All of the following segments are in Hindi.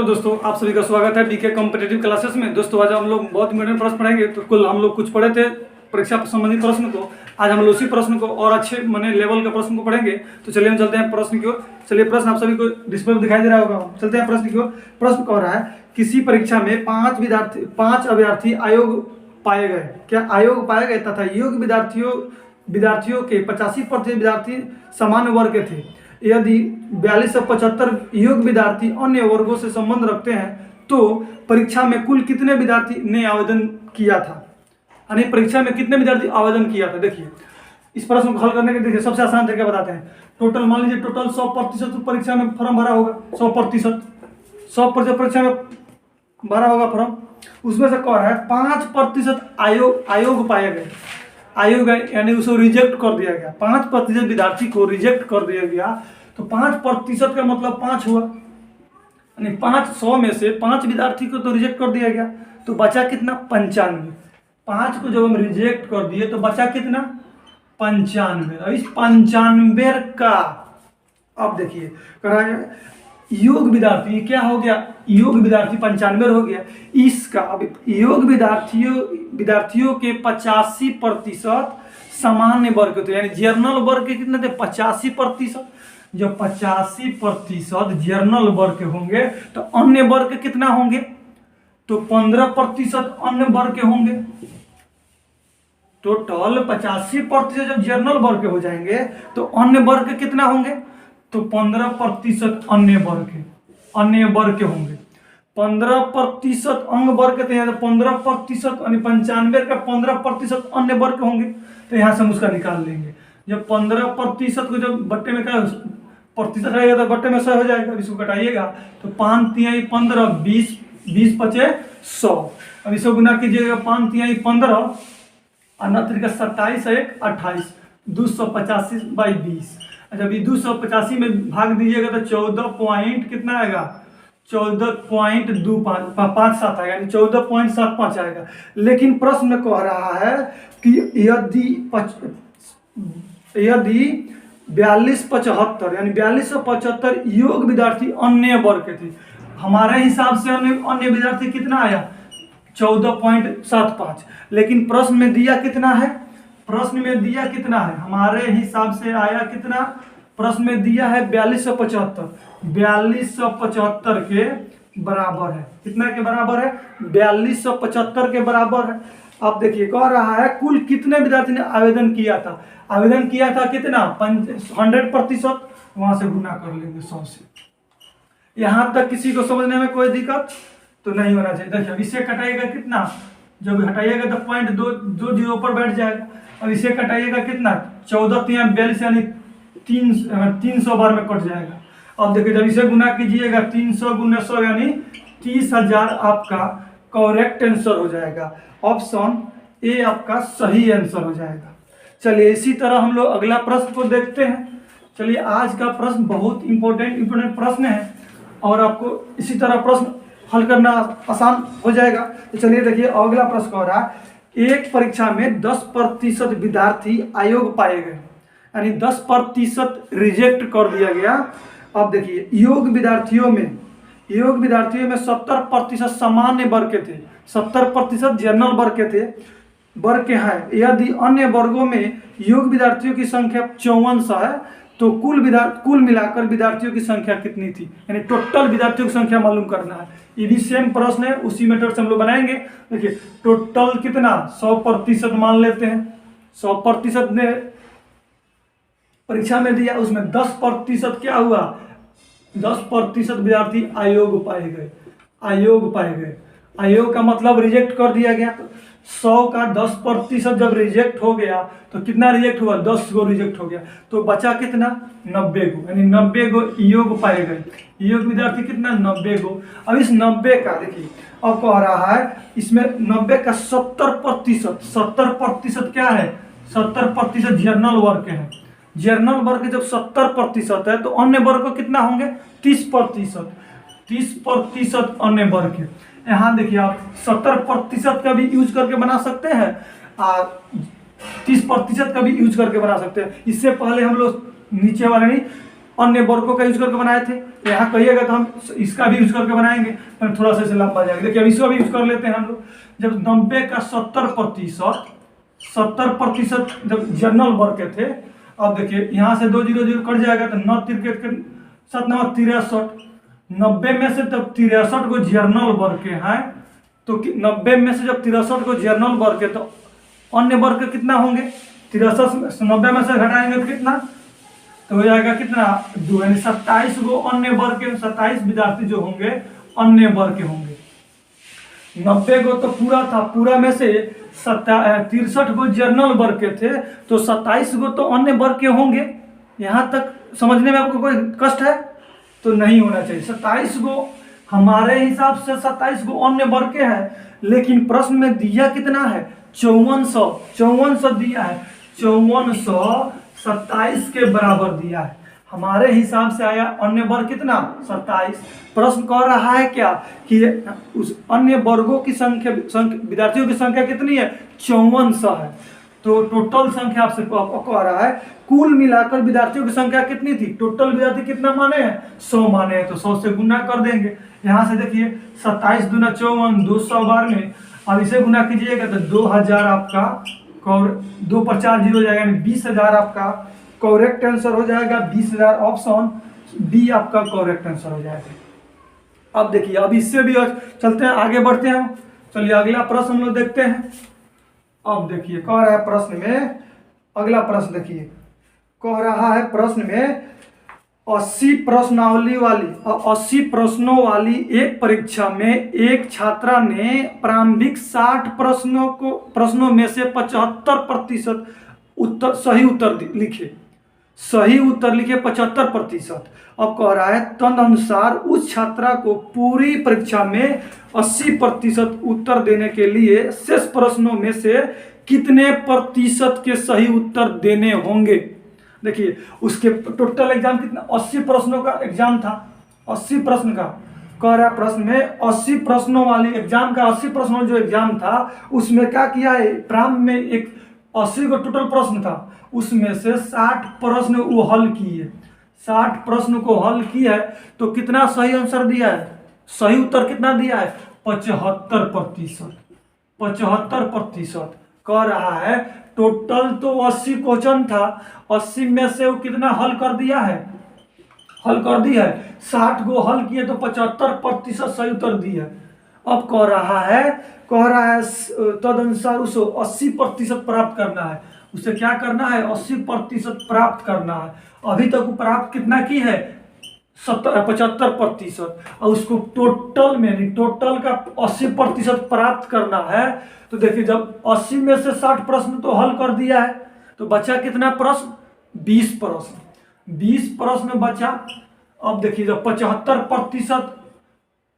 तो दोस्तों आप सभी का स्वागत है बीके कॉम्पिटिटिव क्लासेस में। दोस्तों आज हम लोग बहुत इंपॉर्टेंट प्रश्न पढ़ेंगे। तो कुल हम लोग कुछ पढ़े थे परीक्षा संबंधी प्रश्न को, आज हम लोग उसी प्रश्न को और अच्छे माने लेवल के प्रश्न को पढ़ेंगे। तो चलिए हम चलते हैं प्रश्न की ओर। चलिए प्रश्न आप सभी को डिस्प्ले में दिखाई दे रहा होगा। चलते हैं प्रश्न की ओर। प्रश्न कह रहा है किसी परीक्षा में पांच अभ्यर्थी आयोग पाए गए। क्या आयोग पाए गए तथा योग्य विद्यार्थियों के 85% विद्यार्थी सामान्य वर्ग के थे। यदि 4275 योग्य विद्यार्थी अन्य वर्गों से संबंध रखते हैं तो परीक्षा में कुल कितने विद्यार्थी ने आवेदन किया था, यानी परीक्षा में कितने विद्यार्थी आवेदन किया था। देखिए इस प्रश्न को हल करने के देखिए सबसे आसान तरीका बताते हैं। टोटल मान लीजिए टोटल 100% परीक्षा में फॉर्म भरा होगा। 100% परीक्षा में भरा होगा फॉर्म। उसमें से कह रहा है 5% आयोग पाए गए। आयोग यानी उसको रिजेक्ट कर दिया गया। 5% विद्यार्थी को रिजेक्ट कर दिया गया। तो 5% का मतलब 5 हुआ, यानी 500 में से 5 विद्यार्थी को तो रिजेक्ट कर दिया गया। तो बचा कितना 95। 5 को जब हम रिजेक्ट कर दिए तो बचा कितना 95। अब इस 95 का अब देखिए कह रहा है योग विद्यार्थी क्या हो गया, योग विद्यार्थी 95 हो गया। इसका अब योग विद्यार्थियों के 85% सामान्य वर्ग थे, यानी जर्नल वर्ग के कितने थे 85%। जब 85% जर्नल वर्ग के होंगे तो अन्य वर्ग कितना होंगे, तो 15% अन्य वर्ग के होंगे। टोटल 85% जब जर्नल वर्ग के हो जाएंगे तो अन्य वर्ग कितना होंगे, तो 15% अन्य वर्ग के होंगे। 15% अंग वर्ग के थे, 15% यानी 95 का 15% अन्य वर्ग के होंगे। तो यहाँ से हम उसका निकाल लेंगे। जब 15% को जब बट्टे में क्या प्रतिशत रहेगा तो बट्टे में 100 हो जाएगा। इसको घटाइएगा तो 5 तिहाई 15, 20 पचे 100। अब इसको गुना कीजिएगा 5 तिहाई 15 और 27 1 28, 285/20। अच्छा अभी 285 में भाग दीजिएगा तो 14 पॉइंट कितना आएगा, 14.2557 आएगा, यानी 14.75 आएगा। लेकिन प्रश्न कह रहा है कि यदि 4275 यानी 4275 योग विद्यार्थी अन्य वर्ग के थे। हमारे हिसाब से अन्य विद्यार्थी कितना आया 14.75, लेकिन प्रश्न में दिया कितना है, हमारे हिसाब से आया कितना, प्रश्न में दिया है 4275 के बराबर है। कितना के बराबर है, 4275 के बराबर है। अब देखिए कह रहा है कुल कितने विद्यार्थी ने आवेदन किया था। आवेदन किया था कितना 100%, वहां से गुना कर लेंगे 100 से। यहां तक किसी को समझने में कोई दिक्कत तो नहीं होना चाहिए। देखिए इसे कटाइएगा कितना, जब हटाइएगा तो पॉइंट 2 जीरो पर बैठ जाएगा। अब इसे कटाइएगा कितना 14 3 42 यानी 300 बार में कट जाएगा। अब देखिए जब इसे गुना कीजिएगा 300 गुना 100 यानी 30,000 आपका करेक्ट आंसर हो जाएगा। ऑप्शन ए आपका सही आंसर हो जाएगा। चलिए इसी तरह हम लोग अगला प्रश्न को देखते हैं। चलिए आज का प्रश्न बहुत इंपॉर्टेंट प्रश्न है और आपको इसी तरह प्रश्न हल करना आसान हो जाएगा। तो चलिए देखिए अगला प्रश्न कह रहा है एक परीक्षा में 10% विद्यार्थी आयोग पाए गए, यानी 10% रिजेक्ट कर दिया गया। अब देखिए योग विद्यार्थियों में 70% सामान्य वर्ग के थे, 70% जनरल वर्ग के हैं। यदि अन्य वर्गों में योग विद्यार्थियों की संख्या 5400 है तो कुल मिलाकर विद्यार्थियों की संख्या कितनी थी, यानी टोटल विद्यार्थियों की संख्या मालूम करना है। ये भी सेम प्रश्न है, उसी मेथड से हम लोग बनाएंगे। देखिए टोटल कितना 100% मान लेते हैं। 100% ने परीक्षा में दिया, उसमें 10% क्या हुआ, 10% विद्यार्थी आयोग पाए गए। आयोग का मतलब रिजेक्ट कर दिया गया। 100 का 10% जब रिजेक्ट हो गया तो कितना रिजेक्ट हुआ, 10 गो रिजेक्ट हो गया। तो बचा कितना 90 गो, यानी 90 गो योग पाए गए। योग विद्यार्थी कितना 90 गो। अब इस 90 का देखिए अब कह रहा है इसमें 90 का 70% क्या है, 70% जर्नल वर्ग के हैं। जर्नल वर्ग जब 70% है तो अन्य वर्ग को कितना होंगे 30% अन्य वर्ग के। यहाँ देखिए आप 70% का भी यूज करके बना सकते हैं और 30% का भी यूज करके बना सकते हैं। इससे पहले हम लोग नीचे वाले नहीं अन्य वर्गों का यूज करके बनाए थे। यहाँ कहिएगा तो हम इसका भी यूज करके बनाएंगे, पर थोड़ा सा इसे लंबा जाएगा। देखिए अब इसका भी यूज कर लेते हैं हम लोग। जब 90 का 70% जब जनरल वर्ग के थे, अब देखिए यहाँ से 2 0 0 कट जाएगा तो 9 तिरके 7 9 63, 90 में से जब 63 को जर्नल वर्ग के हैं तो 90 में से जब 63 को जर्नल वर्ग के तो अन्य वर्ग के कितना होंगे? 63 90 में से घटाएंगे तो कितना तो हो जाएगा कितना 2, यानी 27 को अन्य वर्ग के 27 विद्यार्थी जो होंगे अन्य वर्ग के होंगे। 90 को तो पूरा था, पूरा में से 63 को जर्नल वर्ग के थे तो 27 को तो अन्य वर्ग के होंगे। यहाँ तक समझने में आपको कोई कष्ट है? तो नहीं होना चाहिए। 27 को हमारे हिसाब से 27 को अन्य वर्ग के है, लेकिन प्रश्न में दिया कितना है? 5400 दिया है। 5400 27 के बराबर दिया है। हमारे हिसाब से आया अन्य वर्ग कितना? 27। प्रश्न कह रहा है क्या कि उस अन्य वर्गों की संख्या विद्यार्थियों की संख्या कितनी है? 5400 है। तो टोटल संख्या आपसे कह रहा है कुल मिलाकर विद्यार्थियों की संख्या कितनी थी? टोटल विद्यार्थी कितना माने हैं? 100 माने हैं, तो 100 से गुना कर देंगे। यहाँ से देखिए 27 दूना 54, 200 बार में अब इसे गुना कीजिएगा तो 2000 आपका 2 पर 4 0 हो जाएगा, यानी 20,000 आपका करेक्ट आंसर हो जाएगा। 20,000 ऑप्शन बी आपका करेक्ट आंसर हो जाएगा। अब देखिए अब इससे भी चलते हैं, आगे बढ़ते हैं। चलिए अगला प्रश्न हम लोग देखते हैं। अब देखिए कह रहा है प्रश्न में, अगला प्रश्न देखिए कह रहा है प्रश्न में 80 प्रश्नावली वाली 80 प्रश्नों वाली एक परीक्षा में एक छात्रा ने प्रारंभिक 60 प्रश्नों में से 75% सही उत्तर लिखे। 75%। अब कह रहा है तदनुसार उस छात्रा को पूरी परीक्षा में 80% उत्तर देने के लिए शेष प्रश्नों में से कितने प्रतिशत के सही उत्तर देने होंगे? देखिए उसके टोटल एग्जाम कितना? 80 प्रश्नों का एग्जाम था। 80 प्रश्न का कह रहा है प्रश्न में 80 प्रश्नों वाली एग्जाम का 80 प्रश्नों जो एग्जाम था उसमें क्या किया है? प्रारंभ में एक 80 का टोटल प्रश्न था, उसमें से 60 प्रश्न वो हल किए। 60 प्रश्न को हल किया है तो कितना सही आंसर दिया है? सही उत्तर कितना दिया है? 75%। 75% कह रहा है टोटल तो 80 क्वेश्चन था, 80 में से वो कितना हल कर दिया है? हल कर दिया है 60 को हल किए तो 75% सही उत्तर दिया। अब कह रहा है तदनुसार उसे 80% प्राप्त करना है। उसे क्या करना है? 80% प्राप्त करना है। अभी तक वो प्राप्त कितना की है? 75%। और उसको टोटल में टोटल का 80% प्राप्त करना है। तो देखिए जब 80 में से 60 प्रश्न तो हल कर दिया है तो बचा कितना प्रश्न? 20 प्रश्न। 20 प्रश्न बचा। अब देखिए जब 75%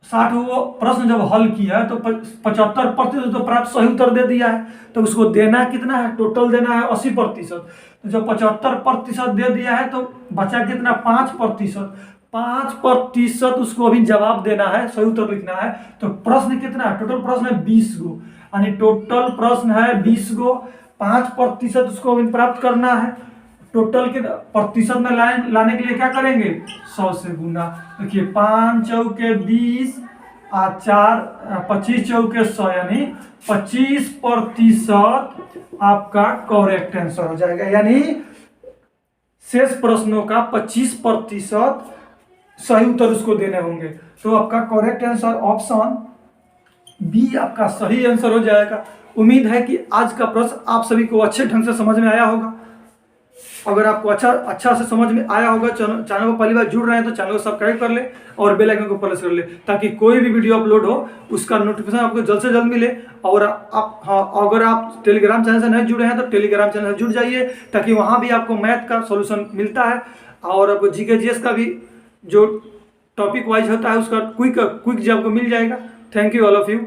60 प्रश्न जब हल किया है तो 75% तो प्राप्त सही उत्तर दे दिया है, तो उसको देना कितना है? टोटल देना है 80%। तो जब 75% दे दिया है तो बचा कितना? 5%। 5% उसको अभी जवाब देना है, सही उत्तर लिखना है। तो प्रश्न कितना है? टोटल प्रश्न है 20 गो, यानी टोटल प्रश्न है 20 गो। 5% उसको अभी प्राप्त करना है। टोटल के प्रतिशत में लाने के लिए क्या करेंगे? 100 से गुना। देखिए 5 चौके 20 और 4 25 चौके 100, यानी 25% आपका करेक्ट आंसर हो जाएगा। यानी शेष प्रश्नों का 25% सही उत्तर उसको देने होंगे। तो आपका करेक्ट आंसर ऑप्शन बी आपका सही आंसर हो जाएगा। उम्मीद है कि आज का प्रश्न आप सभी को अच्छे ढंग से समझ में आया होगा। अगर आपको अच्छा से समझ में आया होगा, चैनल को पहली बार जुड़ रहे हैं तो चैनल को सब्सक्राइब कर ले और बेल आइकन को प्रेस कर ले, ताकि कोई भी वीडियो अपलोड हो उसका नोटिफिकेशन आपको जल्द से जल्द मिले। और अगर आप टेलीग्राम चैनल से नहीं जुड़े हैं तो टेलीग्राम चैनल से जुड़ जाइए, ताकि वहाँ भी आपको मैथ का सोल्यूशन मिलता है और आपको जीके जीएस का भी जो टॉपिक वाइज होता है उसका क्विक जो आपको मिल जाएगा। Thank you all of you.